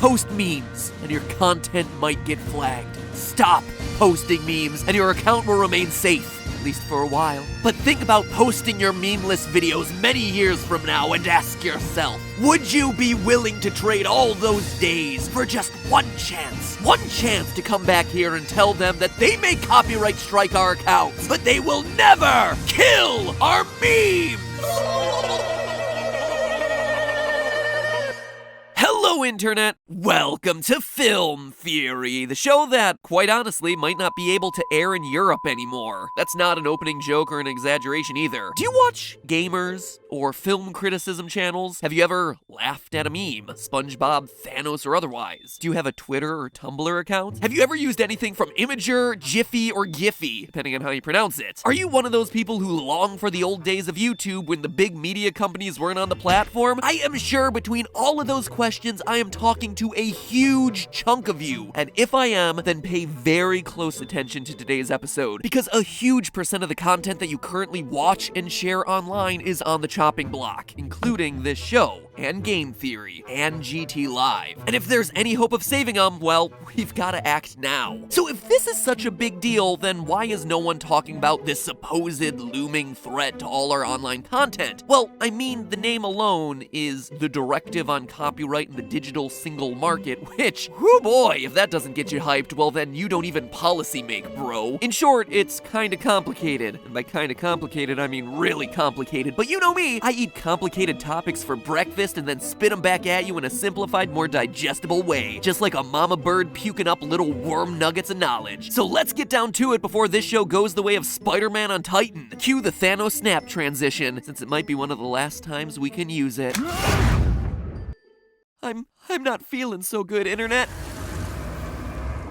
Post memes, and your content might get flagged. Stop posting memes, and your account will remain safe. At least for a while. But think about posting your memeless videos many years from now and ask yourself, would you be willing to trade all those days for just one chance? One chance to come back here and tell them that they may copyright strike our accounts, but they will never kill our memes! Hello, Internet! Welcome to Film Theory, the show that, quite honestly, might not be able to air in Europe anymore. That's not an opening joke or an exaggeration either. Do you watch gamers or film criticism channels? Have you ever laughed at a meme, SpongeBob, Thanos, or otherwise? Do you have a Twitter or Tumblr account? Have you ever used anything from Imgur, Jiffy, or Giphy, depending on how you pronounce it? Are you one of those people who long for the old days of YouTube when the big media companies weren't on the platform? I am sure between all of those questions, I am talking to a huge chunk of you. And if I am, then pay very close attention to today's episode, because a huge percent of the content that you currently watch and share online is on the chopping block, including this show, and Game Theory, and GT Live. And if there's any hope of saving them, well, we've gotta act now. So if this is such a big deal, then why is no one talking about this supposed looming threat to all our online content? Well, I mean, the name alone is the Directive on Copyright in the Digital Single Market, which, whoo boy, if that doesn't get you hyped, well then you don't even policy make, bro. In short, it's kinda complicated. And by kinda complicated, I mean really complicated. But you know me, I eat complicated topics for breakfast and then spit them back at you in a simplified, more digestible way. Just like a mama bird puking up little worm nuggets of knowledge. So let's get down to it before this show goes the way of Spider-Man on Titan. Cue the Thanos snap transition, since it might be one of the last times we can use it. I'm not feeling so good, Internet.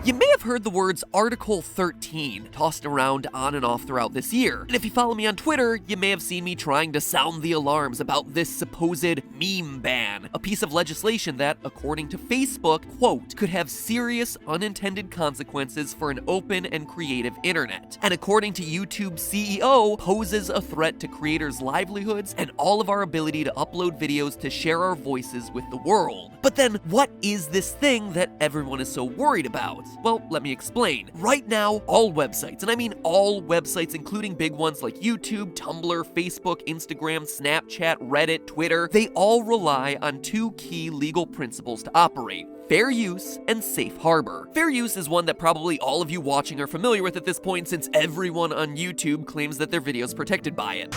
You may have heard the words Article 13 tossed around on and off throughout this year. And if you follow me on Twitter, you may have seen me trying to sound the alarms about this supposed meme ban, a piece of legislation that, according to Facebook, quote, could have serious unintended consequences for an open and creative internet. And according to YouTube's CEO, poses a threat to creators' livelihoods and all of our ability to upload videos to share our voices with the world. But then, what is this thing that everyone is so worried about? Well, let me explain. Right now, all websites, and I mean all websites, including big ones like YouTube, Tumblr, Facebook, Instagram, Snapchat, Reddit, Twitter, they all rely on two key legal principles to operate: fair use and safe harbor. Fair use is one that probably all of you watching are familiar with at this point, since everyone on YouTube claims that their video is protected by it.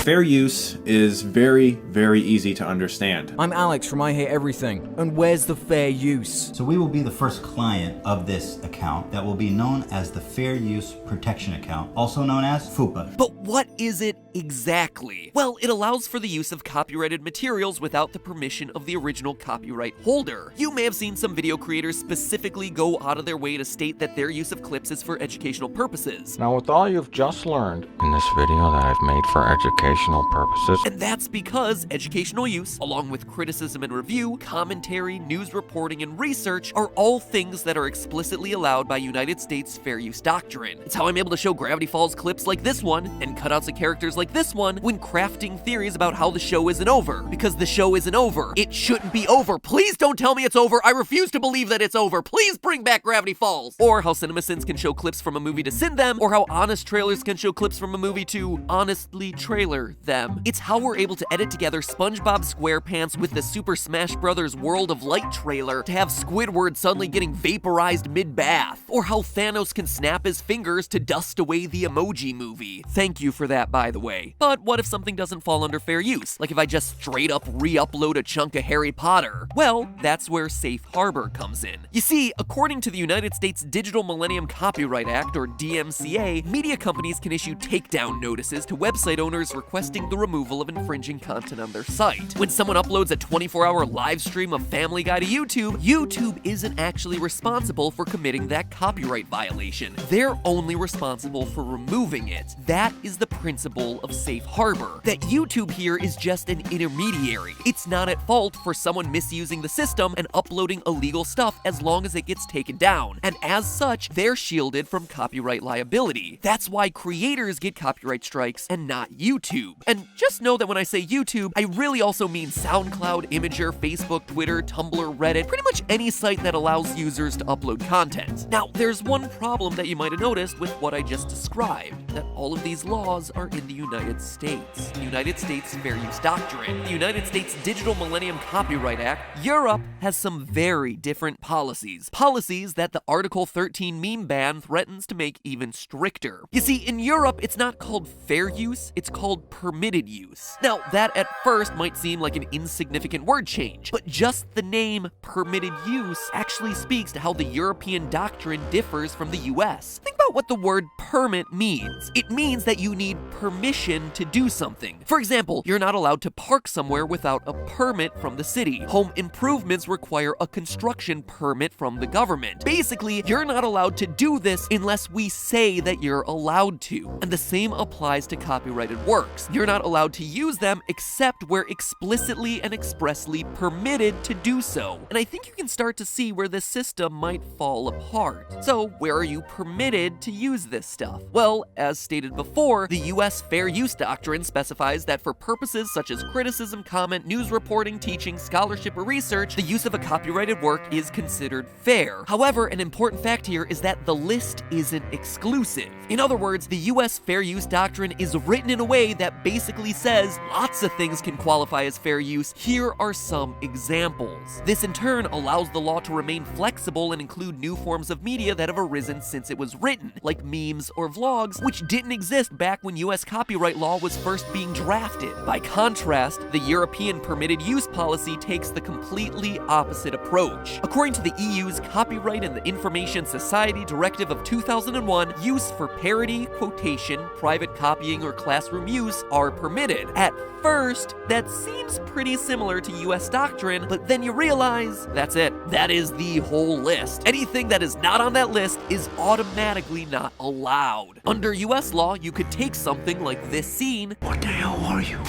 Fair use is very, very easy to understand. I'm Alex from I Hate Everything, and where's the fair use? So we will be the first client of this account that will be known as the Fair Use Protection Account, also known as FUPA. But what is it exactly? Well, it allows for the use of copyrighted materials without the permission of the original copyright holder. You may have seen some video creators specifically go out of their way to state that their use of clips is for educational purposes. Now, with all you've just learned in this video that I've made for educational purposes, and that's because educational use, along with criticism and review, commentary, news reporting, and research, are all things that are explicitly allowed by United States fair use doctrine. It's how I'm able to show Gravity Falls clips like this one, and cutouts of characters like this one, when crafting theories about how the show isn't over. Because the show isn't over. It shouldn't be over. Please don't tell me it's over. I refuse to believe that it's over. Please bring back Gravity Falls. Or how CinemaSins can show clips from a movie to sin them, or how honest trailers can show clips from a movie to honestly trailer them. It's how we're able to edit together SpongeBob SquarePants with the Super Smash Bros. World of Light trailer to have Squidward suddenly getting vaporized mid-bath. Or how Thanos can snap his fingers to dust away the Emoji Movie. Thank you for that, by the way. But what if something doesn't fall under fair use? Like if I just straight up re-upload a chunk of Harry Potter? Well, that's where safe harbor comes in. You see, according to the United States Digital Millennium Copyright Act, or DMCA, media companies can issue takedown notices to website owners requesting the removal of infringing content on their site. When someone uploads a 24-hour live stream of Family Guy to YouTube, YouTube isn't actually responsible for committing that copyright violation. They're only responsible for removing it. That is is the principle of safe harbor, that YouTube here is just an intermediary. It's not at fault for someone misusing the system and uploading illegal stuff as long as it gets taken down, and as such, they're shielded from copyright liability. That's why creators get copyright strikes and not YouTube. And just know that when I say YouTube, I really also mean SoundCloud, Imgur, Facebook, Twitter, Tumblr, Reddit, pretty much any site that allows users to upload content. Now, there's one problem that you might have noticed with what I just described, that all of these laws are in the United States. The United States Fair Use Doctrine, the United States Digital Millennium Copyright Act. Europe has some very different policies. Policies that the Article 13 meme ban threatens to make even stricter. You see, in Europe, it's not called fair use, it's called permitted use. Now, that at first might seem like an insignificant word change, but just the name permitted use actually speaks to how the European doctrine differs from the US. Think about what the word permit means. It means that you need permission to do something. For example, you're not allowed to park somewhere without a permit from the city. Home improvements require a construction permit from the government. Basically, you're not allowed to do this unless we say that you're allowed to. And the same applies to copyrighted works. You're not allowed to use them except where explicitly and expressly permitted to do so. And I think you can start to see where this system might fall apart. So, where are you permitted to use this stuff? Well, as stated before, the US Fair Use Doctrine specifies that for purposes such as criticism, comment, news reporting, teaching, scholarship, or research, the use of a copyrighted work is considered fair. However, an important fact here is that the list isn't exclusive. In other words, the US Fair Use Doctrine is written in a way that basically says lots of things can qualify as fair use. Here are some examples. This in turn allows the law to remain flexible and include new forms of media that have arisen since it was written, like memes or vlogs, which didn't exist back when US copyright law was first being drafted. By contrast, the European permitted use policy takes the completely opposite approach. According to the EU's Copyright and the Information Society Directive of 2001, use for parody, quotation, private copying, or classroom use are permitted. At first, that seems pretty similar to US doctrine, but then you realize that's it. That is the whole list. Anything that is not on that list is automatically not allowed. Under US law, you could take something like this scene. What the hell are you?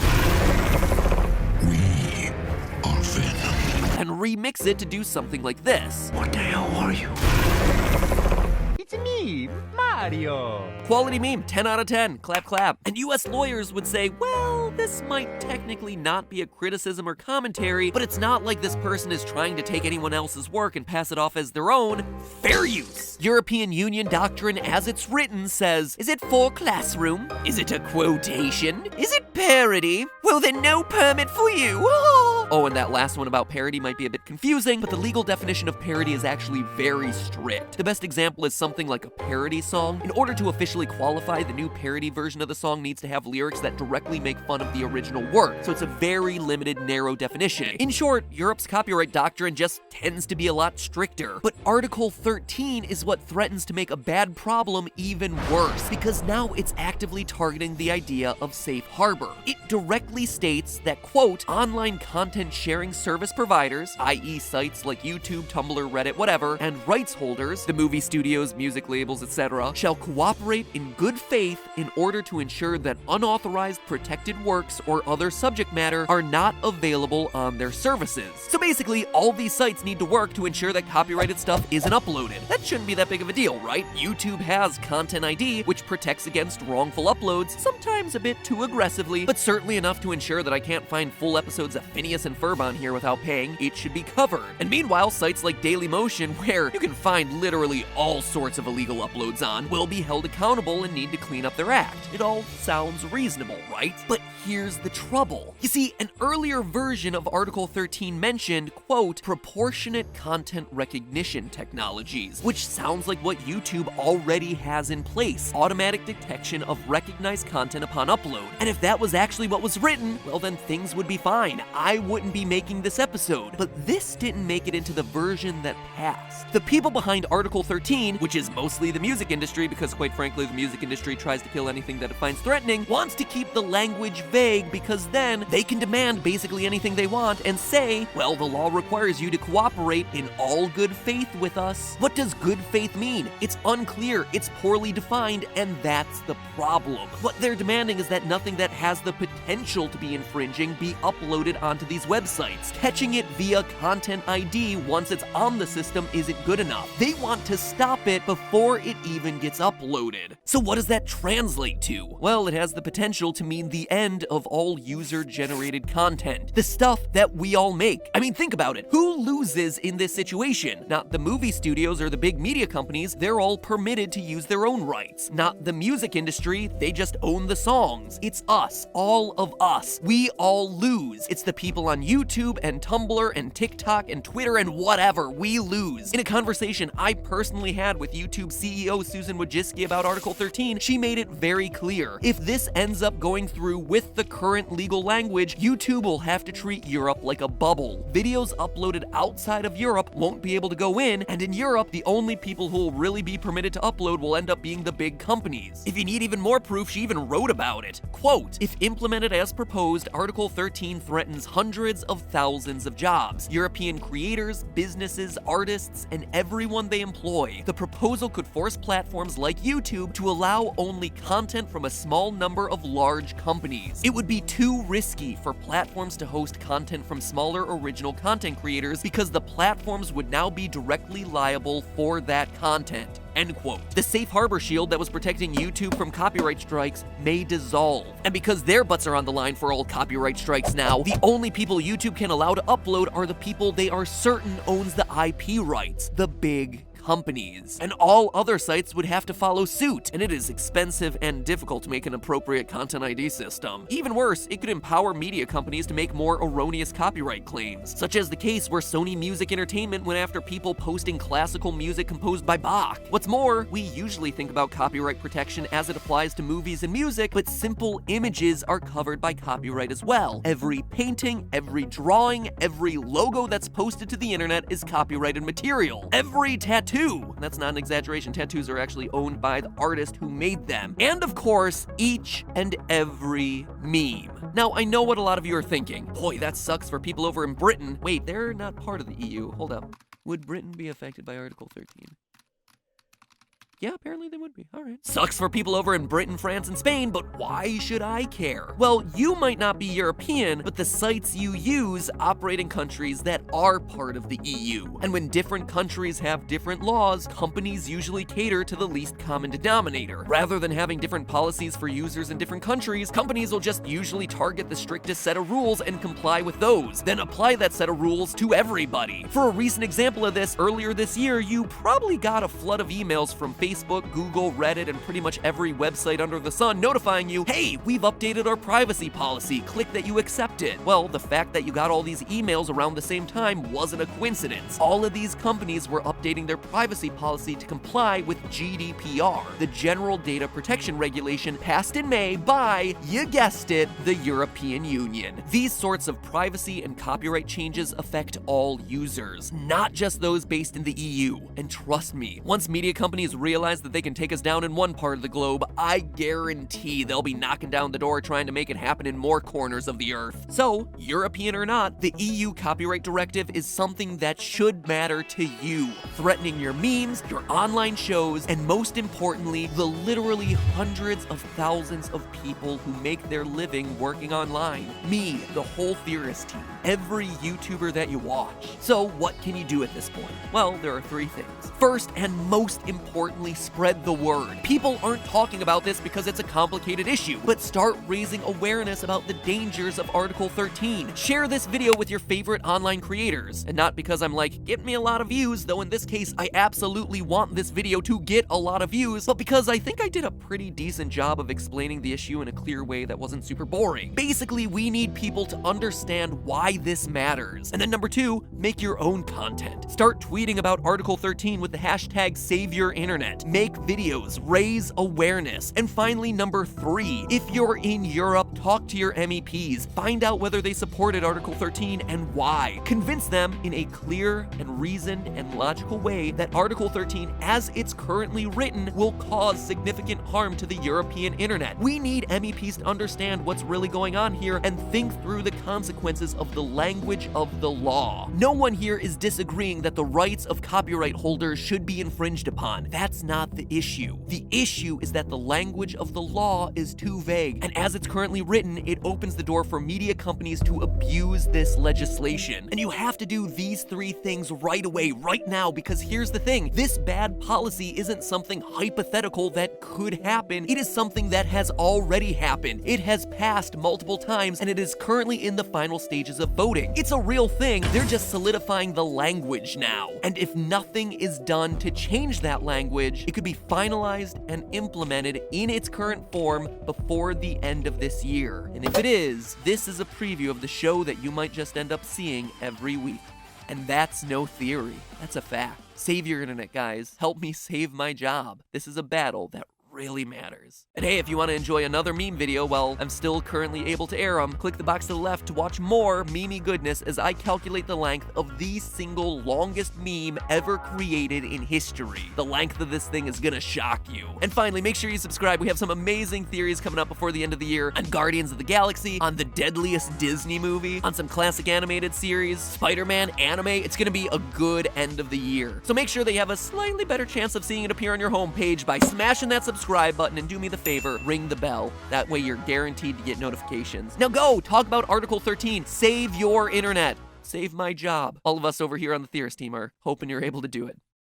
We are Venom. And remix it to do something like this. What the hell are you? It's me, Mario. Quality meme, 10 out of 10, clap clap. And US lawyers would say, well, this might technically not be a criticism or commentary, but it's not like this person is trying to take anyone else's work and pass it off as their own. Fair use. European Union doctrine as it's written says, is it for classroom? Is it a quotation? Is it parody? Well then no permit for you. Oh, and that last one about parody might be a bit confusing, but the legal definition of parody is actually very strict. The best example is something like a parody song. In order to officially qualify, the new parody version of the song needs to have lyrics that directly make fun of the original work, so it's a very limited, narrow definition. In short, Europe's copyright doctrine just tends to be a lot stricter. But Article 13 is what threatens to make a bad problem even worse, because now it's actively targeting the idea of safe harbor. It directly states that, quote, online content sharing service providers, i.e. sites like YouTube, Tumblr, Reddit, whatever, and rights holders, the movie studios, music labels, etc., shall cooperate in good faith in order to ensure that unauthorized protected works or other subject matter are not available on their services. So basically, all these sites need to work to ensure that copyrighted stuff isn't uploaded. That shouldn't be that big of a deal, right? YouTube has Content ID, which protects against wrongful uploads, sometimes a bit too aggressively, but certainly enough to ensure that I can't find full episodes of Phineas and Ferb on here without paying. It should be covered. And meanwhile, sites like Dailymotion, where you can find literally all sorts of illegal uploads on, will be held accountable and need to clean up their act. It all sounds reasonable, right? But here's the trouble. You see, an earlier version of Article 13 mentioned, quote, proportionate content recognition technologies, which sounds like what YouTube already has in place, automatic detection of recognized content upon upload. And if that was actually what was written, well then things would be fine. I wouldn't be making this episode, but this didn't make it into the version that passed. The people behind Article 13, which is mostly the music industry because quite frankly the music industry tries to kill anything that it finds threatening, wants to keep the language vague because then they can demand basically anything they want and say, well, the law requires you to cooperate in all good faith with us. What does good faith mean? It's unclear, it's poorly defined, and that's the problem. What they're demanding is that nothing that has the potential to be infringing be uploaded onto these websites. Catching it via Content ID once it's on the system isn't good enough. They want to stop it before it even gets uploaded. So what does that translate to? Well, it has the potential to mean the end of all user-generated content. The stuff that we all make. I mean, think about it. Who loses in this situation? Not the movie studios or the big media companies. They're all permitted to use their own rights. Not the music industry. They just own the songs. It's us. All of us. We all lose. It's the people on YouTube and Tumblr and TikTok and Twitter and whatever. We lose. In a conversation I personally had with YouTube CEO Susan Wojcicki about Article 13, she made it very clear. If this ends up going through with the current legal language, YouTube will have to treat Europe like a bubble. Videos uploaded outside of Europe won't be able to go in, and in Europe, the only people who will really be permitted to upload will end up being the big companies. If you need even more proof, she even wrote about it. Quote, if implemented as proposed, Article 13 threatens hundreds of thousands of jobs, European creators, businesses, artists, and everyone they employ. The proposal could force platforms like YouTube to allow only content from a small number of large companies. It would be too risky for platforms to host content from smaller original content creators because the platforms would now be directly liable for that content. End quote. The safe harbor shield that was protecting YouTube from copyright strikes may dissolve. And because their butts are on the line for all copyright strikes now, the only people YouTube can allow to upload are the people they are certain owns the IP rights, the big companies. And all other sites would have to follow suit, and it is expensive and difficult to make an appropriate content ID system. Even worse, it could empower media companies to make more erroneous copyright claims, such as the case where Sony Music Entertainment went after people posting classical music composed by Bach. What's more, we usually think about copyright protection as it applies to movies and music, but simple images are covered by copyright as well. Every painting, every drawing, every logo that's posted to the internet is copyrighted material. Every tattoo, that's not an exaggeration, tattoos are actually owned by the artist who made them. And of course, each and every meme. Now, I know what a lot of you are thinking. Boy, that sucks for people over in Britain. Wait, they're not part of the EU. Hold up. Would Britain be affected by Article 13? Yeah, apparently they would be. All right. Sucks for people over in Britain, France, and Spain, but why should I care? Well, you might not be European, but the sites you use operate in countries that are part of the EU. And when different countries have different laws, companies usually cater to the least common denominator. Rather than having different policies for users in different countries, companies will just usually target the strictest set of rules and comply with those, then apply that set of rules to everybody. For a recent example of this, earlier this year, you probably got a flood of emails from Facebook, Google, Reddit, and pretty much every website under the sun notifying you, hey, we've updated our privacy policy, click that you accept it. Well, the fact that you got all these emails around the same time wasn't a coincidence. All of these companies were updating their privacy policy to comply with GDPR, the General Data Protection Regulation passed in May by, you guessed it, the European Union. These sorts of privacy and copyright changes affect all users, not just those based in the EU. And trust me, once media companies realize that they can take us down in one part of the globe, I guarantee they'll be knocking down the door trying to make it happen in more corners of the earth. So, European or not, the EU copyright directive is something that should matter to you, threatening your memes, your online shows, and most importantly, the literally hundreds of thousands of people who make their living working online. Me, the whole Theorist team, every YouTuber that you watch. So, what can you do at this point? Well, there are three things. First, and most importantly, spread the word. People aren't talking about this because it's a complicated issue, but start raising awareness about the dangers of Article 13. Share this video with your favorite online creators, and not because I'm like, get me a lot of views, though in this case, I absolutely want this video to get a lot of views, but because I think I did a pretty decent job of explaining the issue in a clear way that wasn't super boring. Basically, we need people to understand why this matters. And then number two, make your own content. Start tweeting about Article 13 with the hashtag SaveYourInternet. internet. Make videos, raise awareness. And finally, number 3, if you're in Europe, talk to your MEPs. Find out whether they supported Article 13 and why. Convince them in a clear and reasoned and logical way that Article 13, as it's currently written, will cause significant harm to the European internet. We need MEPs to understand what's really going on here and think through the consequences of the language of the law. No one here is disagreeing that the rights of copyright holders should be infringed upon. That's not the issue. The issue is that the language of the law is too vague, and as it's currently written, it opens the door for media companies to abuse this legislation. And you have to do these 3 things right away, right now, because here's the thing. This bad policy isn't something hypothetical that could happen. It is something that has already happened. It has passed multiple times, and it is currently in the final stages of voting. It's a real thing. They're just solidifying the language now. And if nothing is done to change that language, it could be finalized and implemented in its current form before the end of this year. And if it is, this is a preview of the show that you might just end up seeing every week. And that's no theory. That's a fact. Save your internet, guys. Help me save my job. This is a battle that really matters. And hey, if you want to enjoy another meme video while I'm still currently able to air them, click the box to the left to watch more meme goodness as I calculate the length of the single longest meme ever created in history. The length of this thing is gonna shock you. And finally, make sure you subscribe. We have some amazing theories coming up before the end of the year on Guardians of the Galaxy, on the deadliest Disney movie, on some classic animated series, Spider-Man, anime. It's gonna be a good end of the year. So make sure that you have a slightly better chance of seeing it appear on your homepage by smashing that subscribe button, and do me the favor, ring the bell. That way you're guaranteed to get notifications. Now go, talk about Article 13. Save your internet. Save my job. All of us over here on the Theorist team are hoping you're able to do it.